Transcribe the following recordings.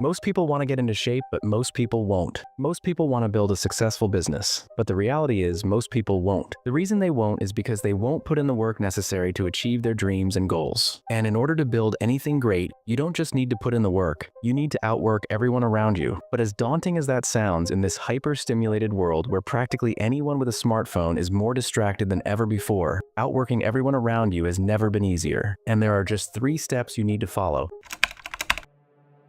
Most people want to get into shape, but most people won't. Most people want to build a successful business, but the reality is most people won't. The reason they won't is because they won't put in the work necessary to achieve their dreams and goals. And in order to build anything great, you don't just need to put in the work, you need to outwork everyone around you. But as daunting as that sounds, in this hyper-stimulated world where practically anyone with a smartphone is more distracted than ever before, outworking everyone around you has never been easier. And there are just 3 steps you need to follow.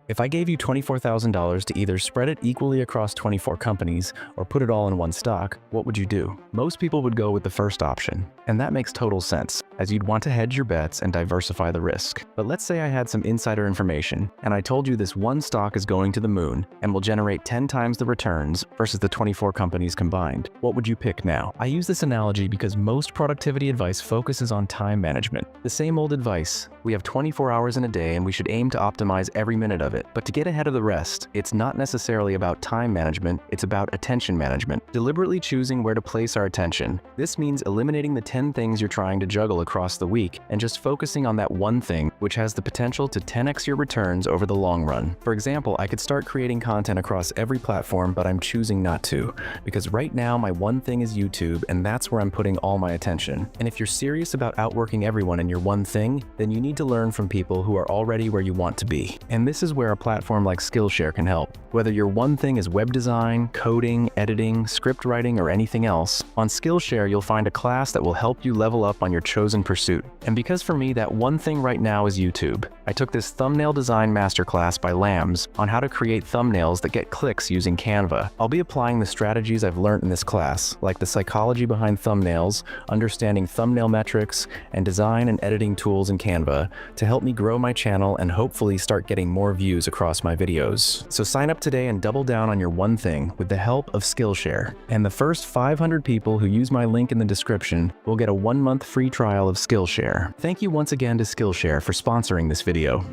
If I gave you $24,000 to either spread it equally across 24 companies or put it all in one stock, what would you do? Most people would go with the first option. And that makes total sense, as you'd want to hedge your bets and diversify the risk. But let's say I had some insider information, and I told you this one stock is going to the moon and will generate 10 times the returns versus the 24 companies combined. What would you pick now? I use this analogy because most productivity advice focuses on time management. The same old advice: we have 24 hours in a day and we should aim to optimize every minute of it. But to get ahead of the rest, it's not necessarily about time management, it's about attention management. Deliberately choosing where to place our attention. This means eliminating the 10 things you're trying to juggle across the week and just focusing on that one thing, which has the potential to 10x your returns over the long run. For example, I could start creating content across every platform, but I'm choosing not to, because right now my one thing is YouTube, and that's where I'm putting all my attention. And if you're serious about outworking everyone in your one thing, then you need to learn from people who are already where you want to be. And this is where a platform like Skillshare can help. Whether your one thing is web design, coding, editing, script writing, or anything else, on Skillshare you'll find a class that will help you level up on your chosen pursuit. And because for me that one thing right now is YouTube, I took this thumbnail design masterclass by Lambs on how to create thumbnails that get clicks using Canva. I'll be applying the strategies I've learned in this class, like the psychology behind thumbnails, understanding thumbnail metrics, and design and editing tools in Canva to help me grow my channel and hopefully start getting more views across my videos. So sign up today and double down on your one thing with the help of Skillshare. And the first 500 people who use my link in the description will get a 1-month free trial of Skillshare. Thank you once again to Skillshare for sponsoring this video.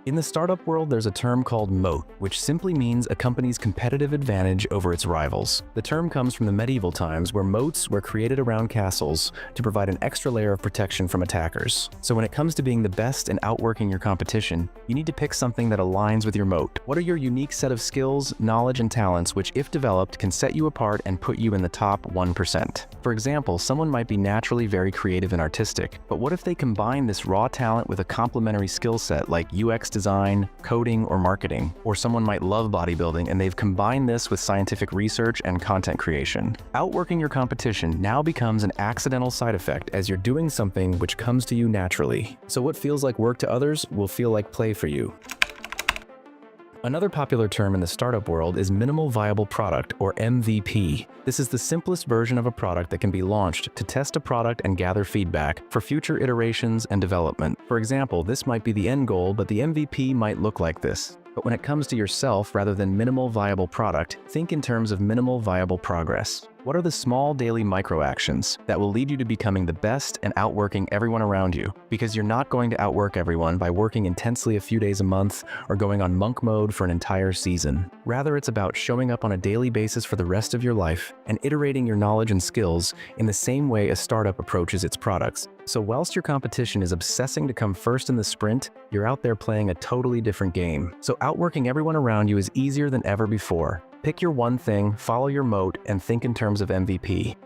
In the startup world, there's a term called moat, which simply means a company's competitive advantage over its rivals. The term comes from the medieval times where moats were created around castles to provide an extra layer of protection from attackers. So when it comes to being the best and outworking your competition, you need to pick something that aligns with your moat. What are your unique set of skills, knowledge, and talents which, if developed, can set you apart and put you in the top 1%? For example, someone might be naturally very creative and artistic, but what if they combine this raw talent with a complementary skill set like UX design, coding, or marketing? Or someone might love bodybuilding and they've combined this with scientific research and content creation. Outworking your competition now becomes an accidental side effect as you're doing something which comes to you naturally. So what feels like work to others will feel like play for you. Another popular term in the startup world is minimal viable product, or MVP. This is the simplest version of a product that can be launched to test a product and gather feedback for future iterations and development. For example, this might be the end goal, but the MVP might look like this. But when it comes to yourself, rather than minimal viable product, think in terms of minimal viable progress. What are the small daily micro actions that will lead you to becoming the best and outworking everyone around you? Because you're not going to outwork everyone by working intensely a few days a month or going on monk mode for an entire season. Rather, it's about showing up on a daily basis for the rest of your life and iterating your knowledge and skills in the same way a startup approaches its products. So whilst your competition is obsessing to come first in the sprint, you're out there playing a totally different game. So outworking everyone around you is easier than ever before. Pick your one thing, follow your moat, and think in terms of MVP.